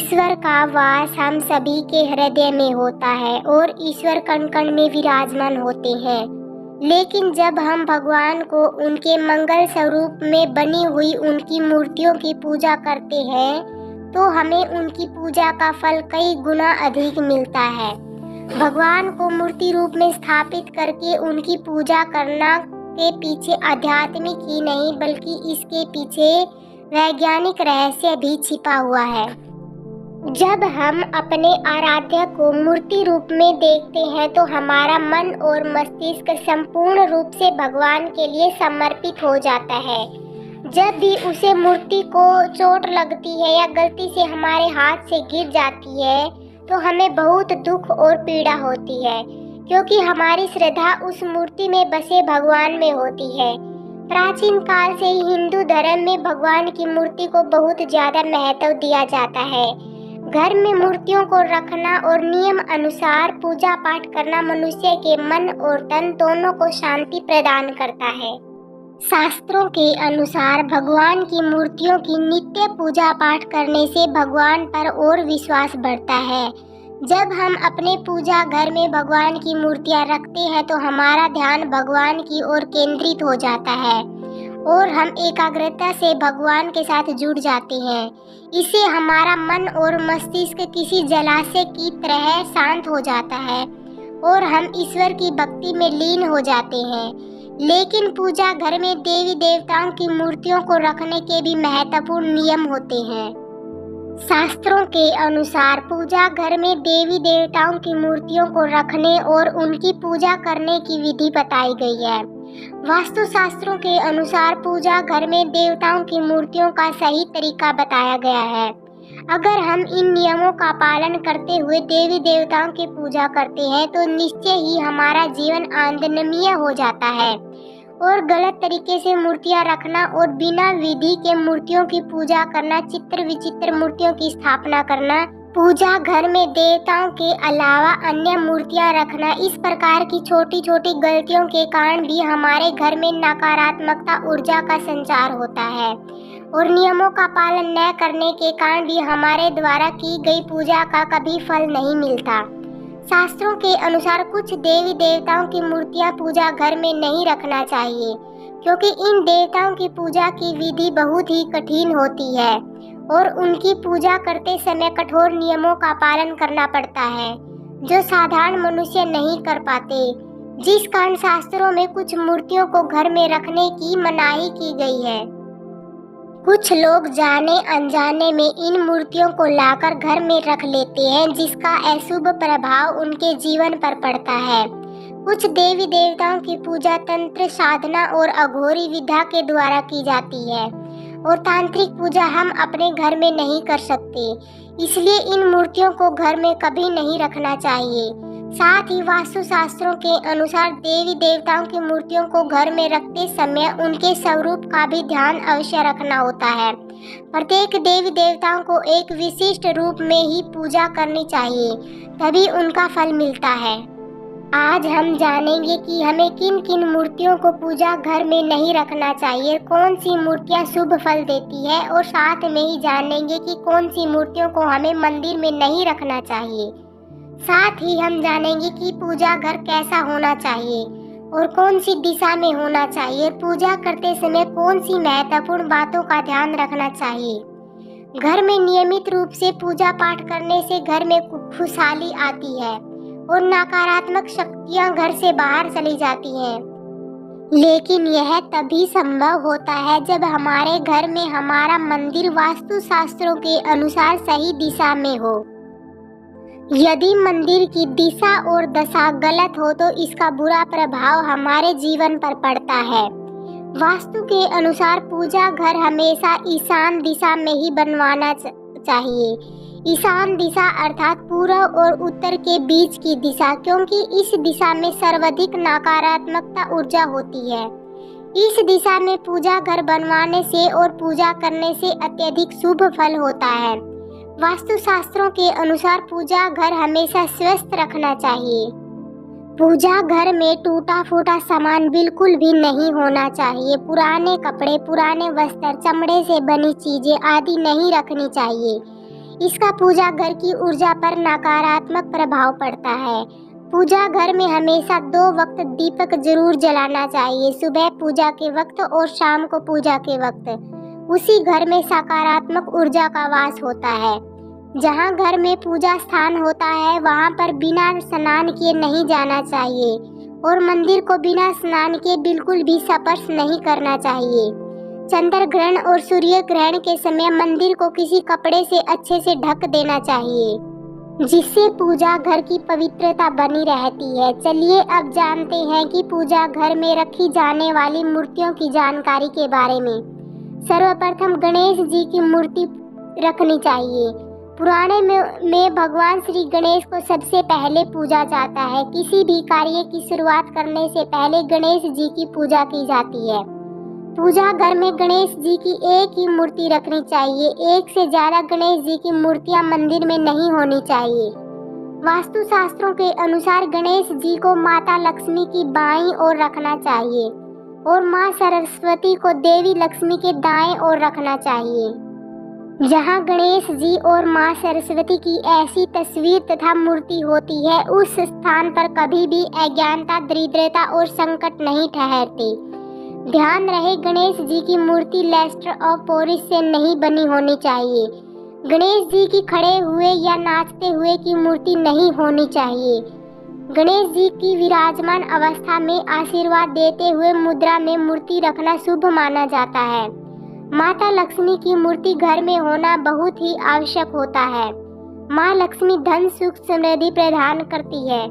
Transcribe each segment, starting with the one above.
ईश्वर का वास हम सभी के हृदय में होता है और ईश्वर कण कण में विराजमान होते हैं। लेकिन जब हम भगवान को उनके मंगल स्वरूप में बनी हुई उनकी मूर्तियों की पूजा करते हैं तो हमें उनकी पूजा का फल कई गुना अधिक मिलता है। भगवान को मूर्ति रूप में स्थापित करके उनकी पूजा करना के पीछे आध्यात्मिक ही नहीं बल्कि इसके पीछे वैज्ञानिक रहस्य भी छिपा हुआ है। जब हम अपने आराध्य को मूर्ति रूप में देखते हैं तो हमारा मन और मस्तिष्क संपूर्ण रूप से भगवान के लिए समर्पित हो जाता है। जब भी उसे मूर्ति को चोट लगती है या गलती से हमारे हाथ से गिर जाती है तो हमें बहुत दुख और पीड़ा होती है, क्योंकि हमारी श्रद्धा उस मूर्ति में बसे भगवान में होती है। प्राचीन काल से ही हिंदू धर्म में भगवान की मूर्ति को बहुत ज्यादा महत्व दिया जाता है। घर में मूर्तियों को रखना और नियम अनुसार पूजा पाठ करना मनुष्य के मन और तन दोनों को शांति प्रदान करता है। शास्त्रों के अनुसार भगवान की मूर्तियों की नित्य पूजा पाठ करने से भगवान पर और विश्वास बढ़ता है। जब हम अपने पूजा घर में भगवान की मूर्तियां रखते हैं तो हमारा ध्यान भगवान की ओर केंद्रित हो जाता है और हम एकाग्रता से भगवान के साथ जुड़ जाते हैं। इससे हमारा मन और मस्तिष्क किसी जलाशय की तरह शांत हो जाता है और हम ईश्वर की भक्ति में लीन हो जाते हैं। लेकिन पूजा घर में देवी देवताओं की मूर्तियों को रखने के भी महत्वपूर्ण नियम होते हैं। शास्त्रों के अनुसार पूजा घर में देवी देवताओं की मूर्तियों को रखने और उनकी पूजा करने की विधि बताई गई है। वास्तु शास्त्रों के अनुसार पूजा घर में देवताओं की मूर्तियों का सही तरीका बताया गया है। अगर हम इन नियमों का पालन करते हुए देवी देवताओं की पूजा करते हैं तो निश्चय ही हमारा जीवन आनंदमय हो जाता है। और गलत तरीके से मूर्तियां रखना और बिना विधि के मूर्तियों की पूजा करना, चित्र विचित्र मूर्तियों की स्थापना करना, पूजा घर में देवताओं के अलावा अन्य मूर्तियां रखना, इस प्रकार की छोटी छोटी गलतियों के कारण भी हमारे घर में नकारात्मकता ऊर्जा का संचार होता है और नियमों का पालन न करने के कारण भी हमारे द्वारा की गई पूजा का कभी फल नहीं मिलता। शास्त्रों के अनुसार कुछ देवी देवताओं की मूर्तियां पूजा घर में नहीं रखना चाहिए, क्योंकि इन देवताओं की पूजा की विधि बहुत ही कठिन होती है और उनकी पूजा करते समय कठोर नियमों का पालन करना पड़ता है जो साधारण मनुष्य नहीं कर पाते, जिस कारण शास्त्रों में कुछ मूर्तियों को घर में रखने की मनाही की गई है। कुछ लोग जाने अनजाने में इन मूर्तियों को लाकर घर में रख लेते हैं, जिसका अशुभ प्रभाव उनके जीवन पर पड़ता है। कुछ देवी देवताओं की पूजा तंत्र साधना और अघोरी विद्या के द्वारा की जाती है और तांत्रिक पूजा हम अपने घर में नहीं कर सकते, इसलिए इन मूर्तियों को घर में कभी नहीं रखना चाहिए। साथ ही वास्तु शास्त्रों के अनुसार देवी देवताओं की मूर्तियों को घर में रखते समय उनके स्वरूप का भी ध्यान अवश्य रखना होता है। प्रत्येक देवी देवताओं को एक विशिष्ट रूप में ही पूजा करनी चाहिए, तभी उनका फल मिलता है। आज हम जानेंगे कि हमें किन किन मूर्तियों को पूजा घर में नहीं रखना चाहिए, कौन सी मूर्तियां शुभ फल देती है और साथ में ही जानेंगे कि कौन सी मूर्तियों को हमें मंदिर में नहीं रखना चाहिए। साथ ही हम जानेंगे कि पूजा घर कैसा होना चाहिए और कौन सी दिशा में होना चाहिए, पूजा करते समय कौन सी महत्वपूर्ण बातों का ध्यान रखना चाहिए। घर में नियमित रूप से पूजा पाठ करने से घर में खुशहाली आती है और नकारात्मक शक्तियां घर से बाहर चली जाती हैं। लेकिन यह तभी संभव होता है जब हमारे घर में हमारा मंदिर वास्तु शास्त्रों के अनुसार सही दिशा में हो। यदि मंदिर की दिशा और दशा गलत हो तो इसका बुरा प्रभाव हमारे जीवन पर पड़ता है। वास्तु के अनुसार पूजा घर हमेशा ईशान दिशा में ही बनवाना चाहिए। ईशान दिशा अर्थात पूर्व और उत्तर के बीच की दिशा, क्योंकि इस दिशा में सर्वाधिक नकारात्मकता ऊर्जा होती है। इस दिशा में पूजा घर बनवाने से और पूजा करने से अत्यधिक शुभ फल होता है। वास्तु शास्त्रों के अनुसार पूजा घर हमेशा स्वस्थ रखना चाहिए। पूजा घर में टूटा फूटा सामान बिल्कुल भी नहीं होना चाहिए। पुराने कपड़े, पुराने वस्त्र, चमड़े से बनी चीजें आदि नहीं रखनी चाहिए। इसका पूजा घर की ऊर्जा पर नकारात्मक प्रभाव पड़ता है। पूजा घर में हमेशा 2 वक्त दीपक जरूर जलाना चाहिए, सुबह पूजा के वक्त और शाम को पूजा के वक्त। उसी घर में सकारात्मक ऊर्जा का वास होता है। जहाँ घर में पूजा स्थान होता है वहाँ पर बिना स्नान किए नहीं जाना चाहिए और मंदिर को बिना स्नान किए बिल्कुल भी स्पर्श नहीं करना चाहिए। चंद्र ग्रहण और सूर्य ग्रहण के समय मंदिर को किसी कपड़े से अच्छे से ढक देना चाहिए, जिससे पूजा घर की पवित्रता बनी रहती है। चलिए अब जानते हैं कि पूजा घर में रखी जाने वाली मूर्तियों की जानकारी के बारे में। सर्वप्रथम गणेश जी की मूर्ति रखनी चाहिए। पुराणे में भगवान श्री गणेश को सबसे पहले पूजा जाता है। किसी भी कार्य की शुरुआत करने से पहले गणेश जी की पूजा की जाती है। पूजा घर में गणेश जी की एक ही मूर्ति रखनी चाहिए। एक से ज्यादा गणेश जी की मूर्तियां मंदिर में नहीं होनी चाहिए। वास्तु शास्त्रों के अनुसार गणेश जी को माता लक्ष्मी की बाईं ओर रखना चाहिए और माँ सरस्वती को देवी लक्ष्मी के दाएं ओर रखना चाहिए। जहाँ गणेश जी और माँ सरस्वती की ऐसी तस्वीर तथा मूर्ति होती है, उस स्थान पर कभी भी अज्ञानता, दरिद्रता और संकट नहीं ठहरती। ध्यान रहे, गणेश जी की मूर्ति लेस्टर ऑफ पेरिस से नहीं बनी होनी चाहिए। गणेश जी की खड़े हुए या नाचते हुए की मूर्ति नहीं होनी चाहिए। गणेश जी की विराजमान अवस्था में आशीर्वाद देते हुए मुद्रा में मूर्ति रखना शुभ माना जाता है। माता लक्ष्मी की मूर्ति घर में होना बहुत ही आवश्यक होता है। माँ लक्ष्मी धन, सुख, समृद्धि प्रदान करती है।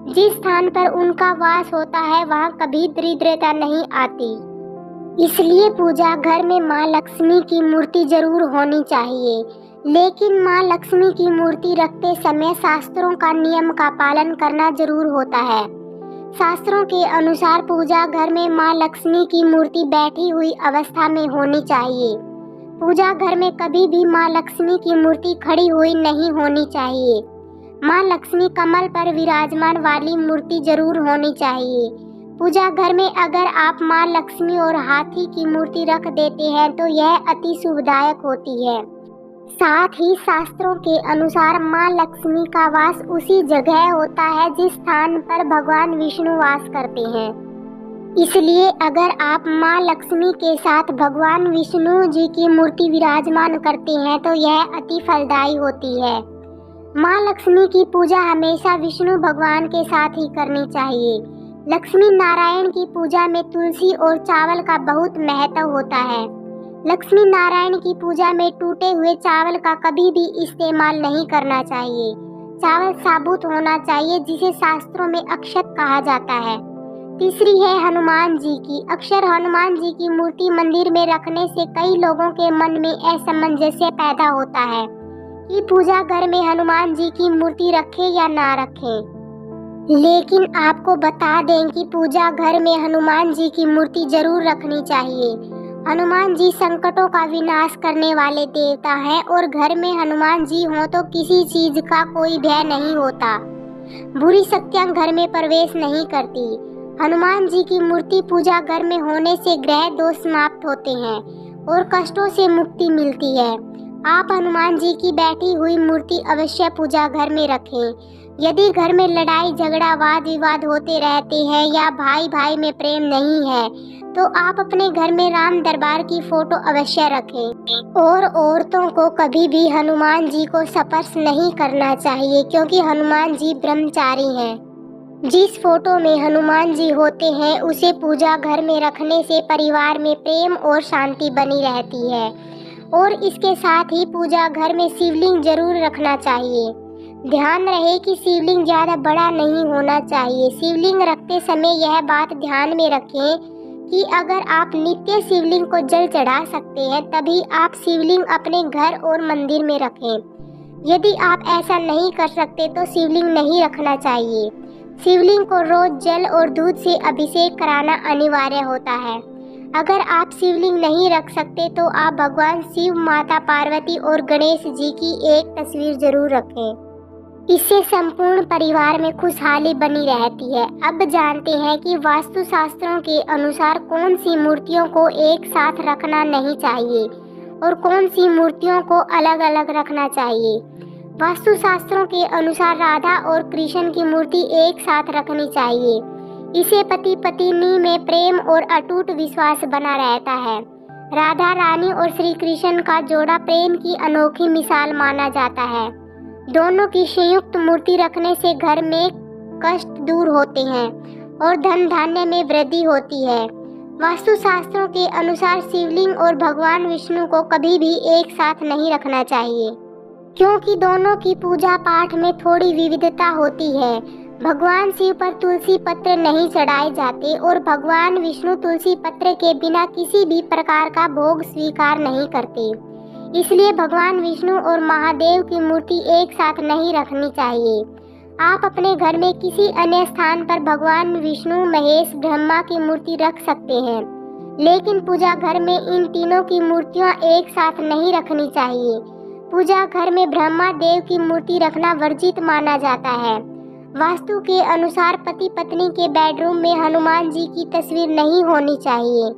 जिस स्थान पर उनका वास होता है वहाँ कभी दरिद्रता नहीं आती। इसलिए पूजा घर में माँ लक्ष्मी की मूर्ति जरूर होनी चाहिए। लेकिन माँ लक्ष्मी की मूर्ति रखते समय शास्त्रों का नियम का पालन करना जरूर होता है। शास्त्रों के अनुसार पूजा घर में माँ लक्ष्मी की मूर्ति बैठी हुई अवस्था में होनी चाहिए। पूजा घर में कभी भी माँ लक्ष्मी की मूर्ति खड़ी हुई नहीं होनी चाहिए। माँ लक्ष्मी कमल पर विराजमान वाली मूर्ति जरूर होनी चाहिए। पूजा घर में अगर आप माँ लक्ष्मी और हाथी की मूर्ति रख देते हैं तो यह अति शुभदायक होती है। साथ ही शास्त्रों के अनुसार माँ लक्ष्मी का वास उसी जगह होता है जिस स्थान पर भगवान विष्णु वास करते हैं। इसलिए अगर आप माँ लक्ष्मी के साथ भगवान विष्णु जी की मूर्ति विराजमान करते हैं तो यह अति फलदायी होती है। माँ लक्ष्मी की पूजा हमेशा विष्णु भगवान के साथ ही करनी चाहिए। लक्ष्मी नारायण की पूजा में तुलसी और चावल का बहुत महत्व होता है। लक्ष्मी नारायण की पूजा में टूटे हुए चावल का कभी भी इस्तेमाल नहीं करना चाहिए। चावल साबुत होना चाहिए, जिसे शास्त्रों में अक्षत कहा जाता है। तीसरी है हनुमान जी की। अक्सर हनुमान जी की मूर्ति मंदिर में रखने से कई लोगों के मन में असमंजस्य पैदा होता है कि पूजा घर में हनुमान जी की मूर्ति रखें या ना रखें। लेकिन आपको बता दें कि पूजा घर में हनुमान जी की मूर्ति जरूर रखनी चाहिए। हनुमान जी संकटों का विनाश करने वाले देवता हैं और घर में हनुमान जी हों तो किसी चीज का कोई भय नहीं होता। बुरी शक्तियां घर में प्रवेश नहीं करती। हनुमान जी की मूर्ति पूजा घर में होने से ग्रह दोष समाप्त होते हैं और कष्टों से मुक्ति मिलती है। आप हनुमान जी की बैठी हुई मूर्ति अवश्य पूजा घर में रखें। यदि घर में लड़ाई झगड़ा वाद विवाद होते रहते हैं या भाई भाई में प्रेम नहीं है तो आप अपने घर में राम दरबार की फोटो अवश्य रखें। और औरतों को कभी भी हनुमान जी को स्पर्श नहीं करना चाहिए, क्योंकि हनुमान जी ब्रह्मचारी हैं। जिस फोटो में हनुमान जी होते हैं उसे पूजा घर में रखने से परिवार में प्रेम और शांति बनी रहती है। और इसके साथ ही पूजा घर में शिवलिंग जरूर रखना चाहिए। ध्यान रहे कि शिवलिंग ज़्यादा बड़ा नहीं होना चाहिए। शिवलिंग रखते समय यह बात ध्यान में रखें कि अगर आप नित्य शिवलिंग को जल चढ़ा सकते हैं तभी आप शिवलिंग अपने घर और मंदिर में रखें। यदि आप ऐसा नहीं कर सकते तो शिवलिंग नहीं रखना चाहिए। शिवलिंग को रोज जल और दूध से अभिषेक कराना अनिवार्य होता है। अगर आप शिवलिंग नहीं रख सकते तो आप भगवान शिव, माता पार्वती और गणेश जी की एक तस्वीर जरूर रखें। इससे संपूर्ण परिवार में खुशहाली बनी रहती है। अब जानते हैं कि वास्तु शास्त्रों के अनुसार कौन सी मूर्तियों को एक साथ रखना नहीं चाहिए और कौन सी मूर्तियों को अलग अलग रखना चाहिए। वास्तु शास्त्रों के अनुसार राधा और कृष्ण की मूर्ति एक साथ रखनी चाहिए। इसे पति पत्नी में प्रेम और अटूट विश्वास बना रहता है। राधा रानी और श्री कृष्ण का जोड़ा प्रेम की अनोखी मिसाल माना जाता है। दोनों की संयुक्त मूर्ति रखने से घर में कष्ट दूर होते हैं और धन धान्य में वृद्धि होती है। वास्तु शास्त्रों के अनुसार शिवलिंग और भगवान विष्णु को कभी भी एक साथ नहीं रखना चाहिए, क्योंकि दोनों की पूजा पाठ में थोड़ी विविधता होती है। भगवान शिव पर तुलसी पत्र नहीं चढ़ाए जाते और भगवान विष्णु तुलसी पत्र के बिना किसी भी प्रकार का भोग स्वीकार नहीं करते। इसलिए भगवान विष्णु और महादेव की मूर्ति एक साथ नहीं रखनी चाहिए। आप अपने घर में किसी अन्य स्थान पर भगवान विष्णु, महेश, ब्रह्मा की मूर्ति रख सकते हैं, लेकिन पूजा घर में इन तीनों की मूर्तियां एक साथ नहीं रखनी चाहिए। पूजा घर में ब्रह्मा देव की मूर्ति रखना वर्जित माना जाता है। वास्तु के अनुसार पति पत्नी के बेडरूम में हनुमान जी की तस्वीर नहीं होनी चाहिए।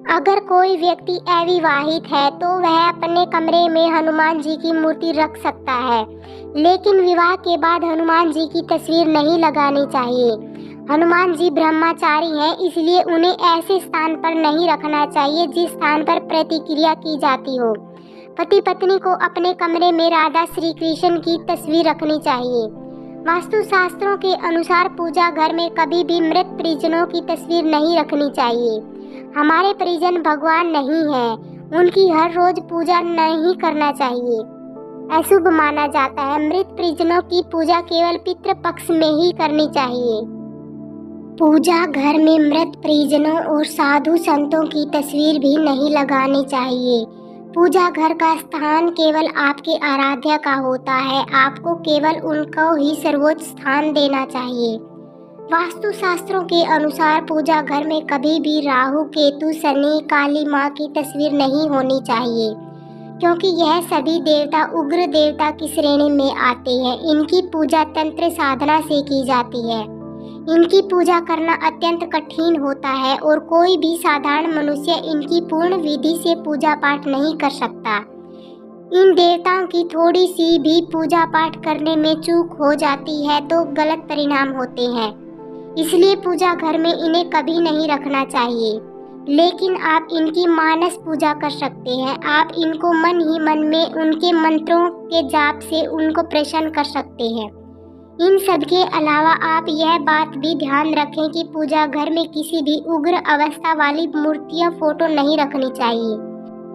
अगर कोई व्यक्ति अविवाहित है तो वह अपने कमरे में हनुमान जी की मूर्ति रख सकता है, लेकिन विवाह के बाद हनुमान जी की तस्वीर नहीं लगानी चाहिए। हनुमान जी ब्रह्मचारी हैं, इसलिए उन्हें ऐसे स्थान पर नहीं रखना चाहिए जिस स्थान पर प्रतिक्रिया की जाती हो। पति पत्नी को अपने कमरे में राधा श्री कृष्ण की तस्वीर रखनी चाहिए। वास्तु शास्त्रों के अनुसार पूजा घर में कभी भी मृत परिजनों की तस्वीर नहीं रखनी चाहिए। हमारे परिजन भगवान नहीं हैं, उनकी हर रोज पूजा नहीं करना चाहिए, अशुभ माना जाता है। मृत परिजनों की पूजा केवल पितृ पक्ष में ही करनी चाहिए। पूजा घर में मृत परिजनों और साधु संतों की तस्वीर भी नहीं लगानी चाहिए। पूजा घर का स्थान केवल आपके आराध्य का होता है, आपको केवल उनको ही सर्वोच्च स्थान देना चाहिए। वास्तु शास्त्रों के अनुसार पूजा घर में कभी भी राहु, केतु, शनि, काली माँ की तस्वीर नहीं होनी चाहिए, क्योंकि यह सभी देवता उग्र देवता की श्रेणी में आते हैं। इनकी पूजा तंत्र साधना से की जाती है। इनकी पूजा करना अत्यंत कठिन होता है और कोई भी साधारण मनुष्य इनकी पूर्ण विधि से पूजा पाठ नहीं कर सकता। इन देवताओं की थोड़ी सी भी पूजा पाठ करने में चूक हो जाती है तो गलत परिणाम होते हैं। इसलिए पूजा घर में इन्हें कभी नहीं रखना चाहिए, लेकिन आप इनकी मानस पूजा कर सकते हैं। आप इनको मन ही मन में उनके मंत्रों के जाप से उनको प्रसन्न कर सकते हैं। इन सब के अलावा आप यह बात भी ध्यान रखें कि पूजा घर में किसी भी उग्र अवस्था वाली मूर्तियां, फोटो नहीं रखनी चाहिए,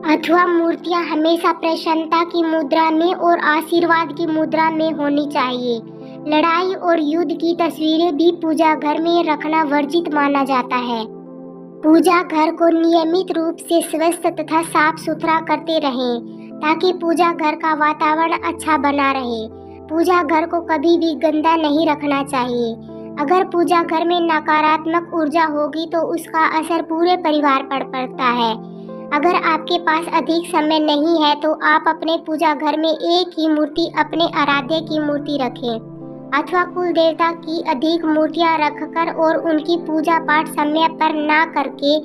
अथवा मूर्तियां हमेशा प्रसन्नता की मुद्रा में और आशीर्वाद की मुद्रा में होनी चाहिए। लड़ाई और युद्ध की तस्वीरें भी पूजा घर में रखना वर्जित माना जाता है। पूजा घर को नियमित रूप से स्वस्थ तथा साफ सुथरा करते रहें, ताकि पूजा घर का वातावरण अच्छा बना रहे। पूजा घर को कभी भी गंदा नहीं रखना चाहिए। अगर पूजा घर में नकारात्मक ऊर्जा होगी तो उसका असर पूरे परिवार पर पड़ता है। अगर आपके पास अधिक समय नहीं है तो आप अपने पूजा घर में एक ही मूर्ति, अपने आराध्य की मूर्ति रखें, अथवा कुल देवता की अधिक मूर्तियां रखकर और उनकी पूजा पाठ समय पर ना करके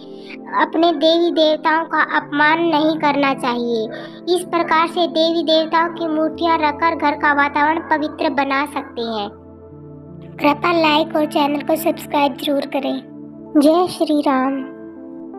अपने देवी देवताओं का अपमान नहीं करना चाहिए। इस प्रकार से देवी देवताओं की मूर्तियां रखकर घर का वातावरण पवित्र बना सकते हैं। कृपया लाइक और चैनल को सब्सक्राइब जरूर करें। जय श्री राम।